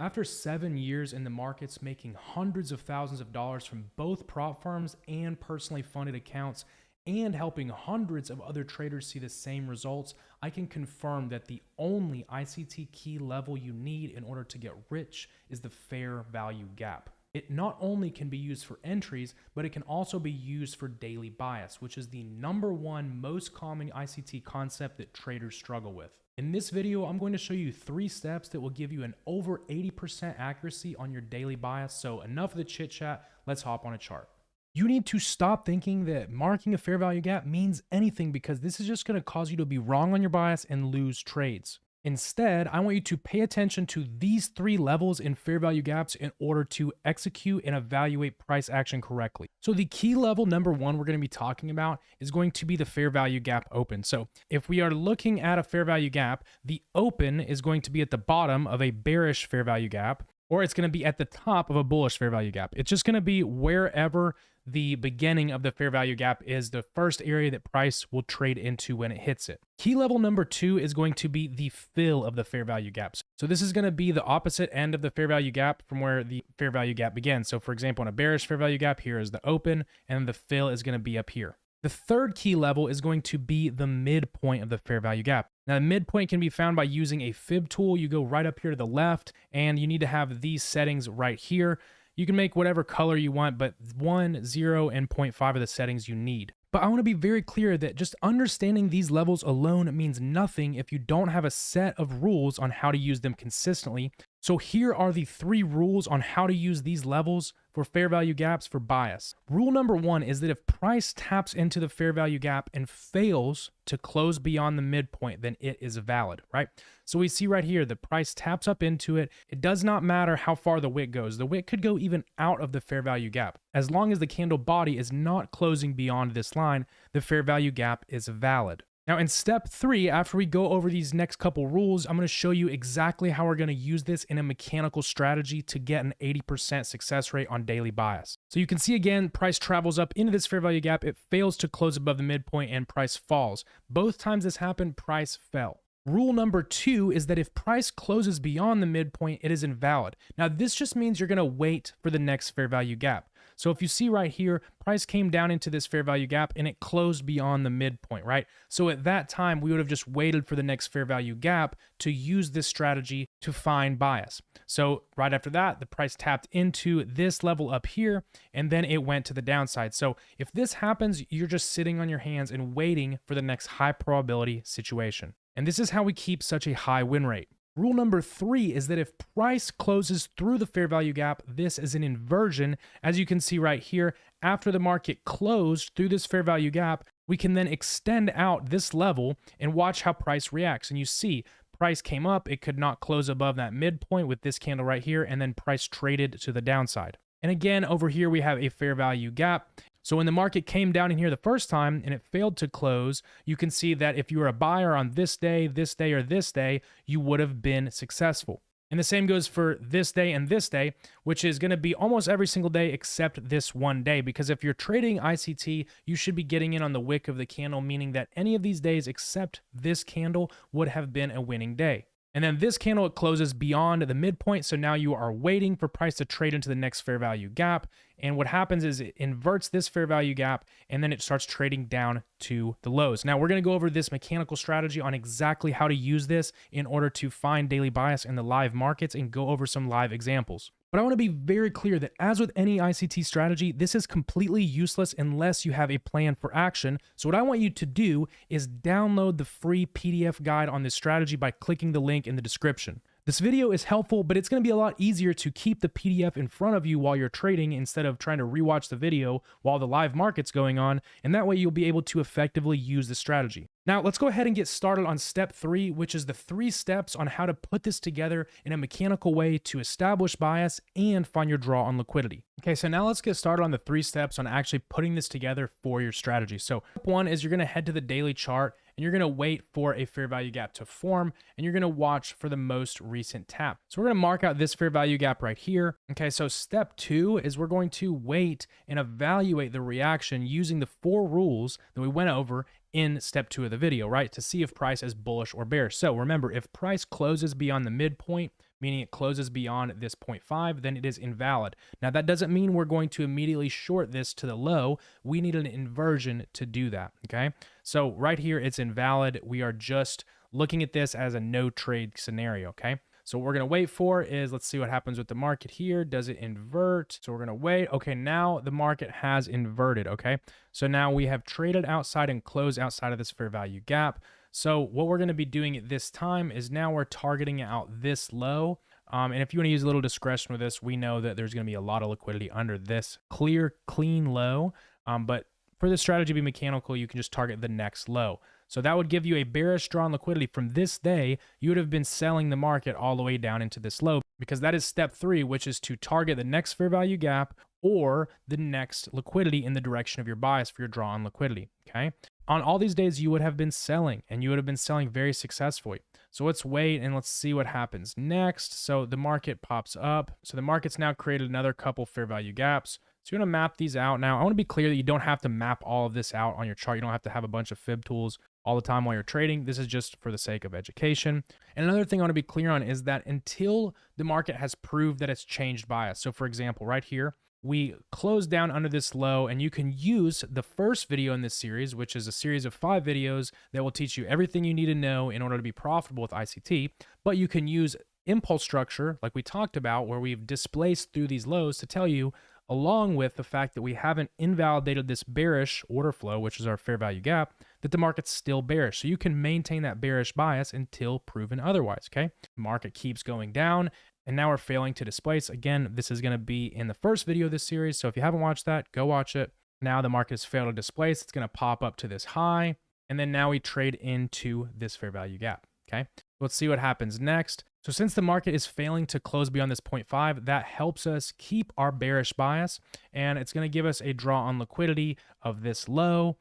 After 7 years in the markets, making hundreds of thousands of dollars from both prop firms and personally funded accounts, and helping hundreds of other traders see the same results, I can confirm that the only ICT key level you need in order to get rich is the fair value gap. It not only can be used for entries, but it can also be used for daily bias, which is the #1 most common ICT concept that traders struggle with. In this video, I'm going to show you 3 steps that will give you an over 80% accuracy on your daily bias. So enough of the chit chat, let's hop on a chart. You need to stop thinking that marking a fair value gap means anything, because this is just going to cause you to be wrong on your bias and lose trades. Instead, I want you to pay attention to these 3 levels in fair value gaps in order to execute and evaluate price action correctly. So the key level #1 we're going to be talking about is going to be the fair value gap open. So if we are looking at a fair value gap, the open is going to be at the bottom of a bearish fair value gap, or it's going to be at the top of a bullish fair value gap. It's just going to be wherever the beginning of the fair value gap is the first area that price will trade into when it hits it. Key level #2 is going to be the fill of the fair value gaps. So this is going to be the opposite end of the fair value gap from where the fair value gap begins. So for example, in a bearish fair value gap, here is the open, and the fill is going to be up here. The third key level is going to be the midpoint of the fair value gap. Now, the midpoint can be found by using a fib tool. You go right up here to the left, and you need to have these settings right here. You can make whatever color you want, but 1, 0, and 0.5 are the settings you need. But I want to be very clear that just understanding these levels alone means nothing if you don't have a set of rules on how to use them consistently. So here are the 3 rules on how to use these levels for fair value gaps for bias. Rule #1 is that if price taps into the fair value gap and fails to close beyond the midpoint, then it is valid, right? So we see right here, the price taps up into it. It does not matter how far the wick goes. The wick could go even out of the fair value gap. As long as the candle body is not closing beyond this line, the fair value gap is valid. Now in step 3, after we go over these next couple rules, I'm going to show you exactly how we're going to use this in a mechanical strategy to get an 80% success rate on daily bias. So you can see again, price travels up into this fair value gap. It fails to close above the midpoint and price falls. Both times this happened, price fell. Rule #2 is that if price closes beyond the midpoint, it is invalid. Now this just means you're going to wait for the next fair value gap. So if you see right here, price came down into this fair value gap and it closed beyond the midpoint, right? So at that time, we would have just waited for the next fair value gap to use this strategy to find bias. So right after that, the price tapped into this level up here, and then it went to the downside. So if this happens, you're just sitting on your hands and waiting for the next high probability situation. And this is how we keep such a high win rate. Rule #3 is that if price closes through the fair value gap, this is an inversion. As you can see right here, after the market closed through this fair value gap, we can then extend out this level and watch how price reacts. And you see, price came up, it could not close above that midpoint with this candle right here, and then price traded to the downside. And again, over here we have a fair value gap. So when the market came down in here the first time and it failed to close, you can see that if you were a buyer on this day, or this day, you would have been successful. And the same goes for this day and this day, which is going to be almost every single day except this one day. Because if you're trading ICT, you should be getting in on the wick of the candle, meaning that any of these days except this candle would have been a winning day. And then this candle, it closes beyond the midpoint. So now you are waiting for price to trade into the next fair value gap. And what happens is it inverts this fair value gap, and then it starts trading down to the lows. Now we're going to go over this mechanical strategy on exactly how to use this in order to find daily bias in the live markets and go over some live examples. But I want to be very clear that as with any ICT strategy, this is completely useless unless you have a plan for action. So what I want you to do is download the free PDF guide on this strategy by clicking the link in the description. This video is helpful, but it's going to be a lot easier to keep the PDF in front of you while you're trading instead of trying to rewatch the video while the live market's going on, and that way you'll be able to effectively use the strategy. Now, let's go ahead and get started on step 3, which is the 3 steps on how to put this together in a mechanical way to establish bias and find your draw on liquidity. Okay, so now let's get started on the 3 steps on actually putting this together for your strategy. So step 1 is you're going to head to the daily chart and you're going to wait for a fair value gap to form, and you're going to watch for the most recent tap. So we're going to mark out this fair value gap right here. Okay, so step 2 is we're going to wait and evaluate the reaction using the 4 rules that we went over in step 2 of the video, right? To see if price is bullish or bearish. So remember, if price closes beyond the midpoint, meaning it closes beyond this 0.5, then it is invalid. Now, that doesn't mean we're going to immediately short this to the low. We need an inversion to do that, okay? So right here, it's invalid. We are just looking at this as a no trade scenario, okay? So what we're going to wait for is, let's see what happens with the market here. Does it invert? So we're going to wait. Okay, now the market has inverted, okay? So now we have traded outside and closed outside of this fair value gap. So what we're going to be doing at this time is now we're targeting out this low. And if you want to use a little discretion with this, we know that there's going to be a lot of liquidity under this clear, clean low. But for the strategy to be mechanical, you can just target the next low. So that would give you a bearish draw on liquidity from this day. You would have been selling the market all the way down into this low, because that is step 3, which is to target the next fair value gap or the next liquidity in the direction of your bias for your draw on liquidity, okay? On all these days, you would have been selling, and you would have been selling very successfully. So let's wait and let's see what happens next. So the market pops up. So the market's now created another couple fair value gaps. So you want to map these out. Now, I want to be clear that you don't have to map all of this out on your chart. You don't have to have a bunch of fib tools all the time while you're trading. This is just for the sake of education. And another thing I want to be clear on is that until the market has proved that it's changed bias. So for example, right here, we close down under this low, and you can use the first video in this series, which is a series of 5 videos that will teach you everything you need to know in order to be profitable with ICT. But you can use impulse structure, like we talked about, where we've displaced through these lows to tell you, along with the fact that we haven't invalidated this bearish order flow, which is our fair value gap, that the market's still bearish. So you can maintain that bearish bias until proven otherwise, okay? The market keeps going down, and now we're failing to displace. Again, this is going to be in the first video of this series, so if you haven't watched that, go watch it. Now the market has failed to displace. It's going to pop up to this high, and then now we trade into this fair value gap, okay? Let's see what happens next. So since the market is failing to close beyond this 0.5, that helps us keep our bearish bias, and it's going to give us a draw on liquidity of this low.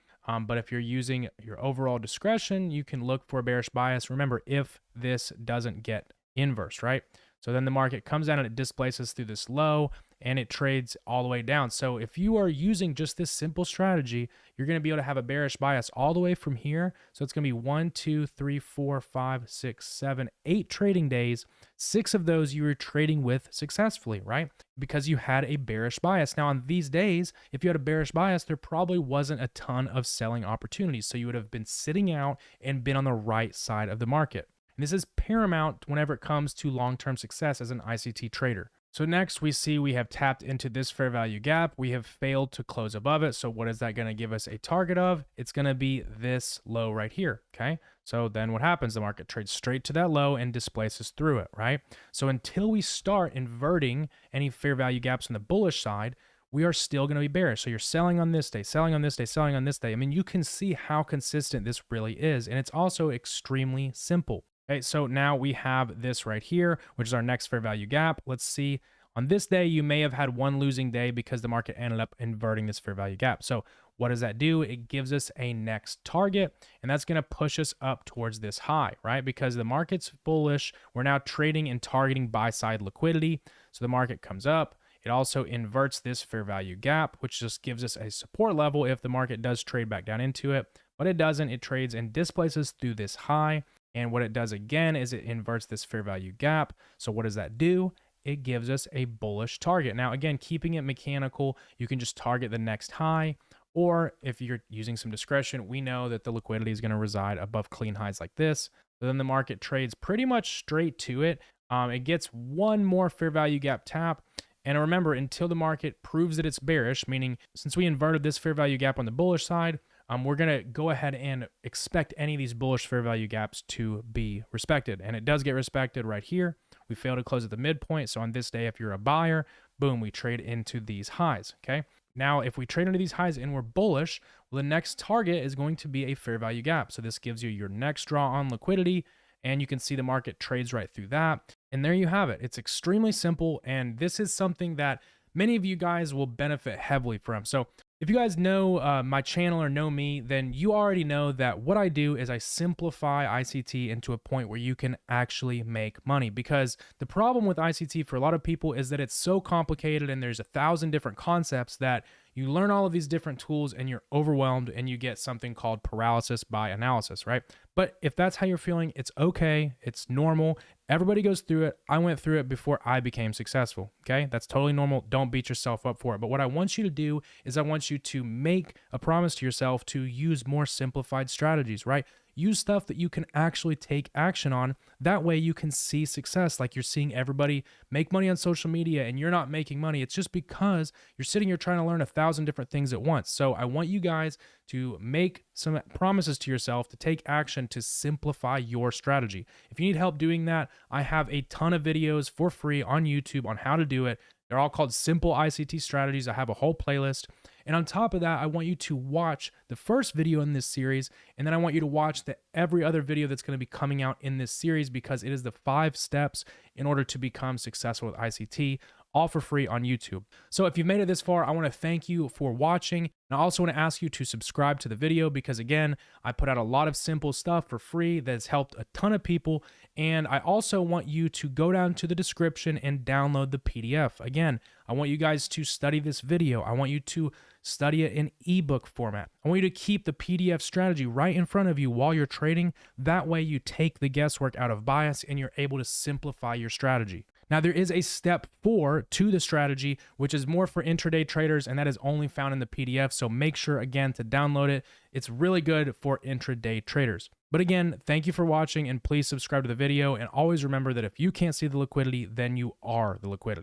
But if you're using your overall discretion, you can look for a bearish bias. Remember, if this doesn't get inverse, right? So then the market comes down and it displaces through this low, and it trades all the way down. So if you are using just this simple strategy, you're going to be able to have a bearish bias all the way from here. So it's going to be 1, 2, 3, 4, 5, 6, 7, 8 trading days. 6 of those you were trading with successfully, right? Because you had a bearish bias. Now on these days, if you had a bearish bias, there probably wasn't a ton of selling opportunities. So you would have been sitting out and been on the right side of the market. And this is paramount whenever it comes to long-term success as an ICT trader. So next we see we have tapped into this fair value gap. We have failed to close above it. So what is that going to give us a target of? It's going to be this low right here, okay? So then what happens? The market trades straight to that low and displaces through it, right? So until we start inverting any fair value gaps on the bullish side, we are still going to be bearish. So you're selling on this day, selling on this day, selling on this day. I mean, you can see how consistent this really is. And it's also extremely simple. Okay, so now we have this right here, which is our next fair value gap. Let's see. On this day, you may have had one losing day because the market ended up inverting this fair value gap. So what does that do? It gives us a next target, and that's going to push us up towards this high, right? Because the market's bullish. We're now trading and targeting buy-side liquidity. So the market comes up. It also inverts this fair value gap, which just gives us a support level if the market does trade back down into it. But it doesn't. It trades and displaces through this high. And what it does again is it inverts this fair value gap. So what does that do? It gives us a bullish target. Now, again, keeping it mechanical, you can just target the next high. Or if you're using some discretion, we know that the liquidity is going to reside above clean highs like this. So then the market trades pretty much straight to it. It gets one more fair value gap tap. And remember, until the market proves that it's bearish, meaning since we inverted this fair value gap on the bullish side, we're going to go ahead and expect any of these bullish fair value gaps to be respected. And it does get respected right here. We fail to close at the midpoint. So on this day, if you're a buyer, boom, we trade into these highs, okay? Now, if we trade into these highs and we're bullish, well, the next target is going to be a fair value gap. So this gives you your next draw on liquidity, and you can see the market trades right through that. And there you have it. It's extremely simple, and this is something that many of you guys will benefit heavily from. So if you guys know my channel or know me, then you already know that what I do is I simplify ICT into a point where you can actually make money. Because the problem with ICT for a lot of people is that it's so complicated and there's 1,000 different concepts that you learn all of these different tools and you're overwhelmed and you get something called paralysis by analysis, right? But if that's how you're feeling, it's okay. It's normal. Everybody goes through it. I went through it before I became successful. Okay. That's totally normal. Don't beat yourself up for it. But what I want you to do is I want you to make a promise to yourself to use more simplified strategies, right? Use stuff that you can actually take action on. That way you can see success. Like you're seeing everybody make money on social media and you're not making money. It's just because you're sitting here trying to learn 1,000 different things at once. So I want you guys to make some promises to yourself to take action to simplify your strategy. If you need help doing that, I have a ton of videos for free on YouTube on how to do it. They're all called Simple ICT Strategies. I have a whole playlist. And on top of that, I want you to watch the first video in this series, and then I want you to watch every other video that's going to be coming out in this series, because it is the 5 steps in order to become successful with ICT, all for free on YouTube. So if you've made it this far, I want to thank you for watching. And I also want to ask you to subscribe to the video, because again, I put out a lot of simple stuff for free that's helped a ton of people. And I also want you to go down to the description and download the PDF. Again, I want you guys to study this video. I want you to study it in ebook format. I want you to keep the PDF strategy right in front of you while you're trading. That way you take the guesswork out of bias and you're able to simplify your strategy. Now, there is a step 4 to the strategy, which is more for intraday traders, and that is only found in the PDF. So make sure, again, to download it. It's really good for intraday traders. But again, thank you for watching, and please subscribe to the video. And always remember that if you can't see the liquidity, then you are the liquidity.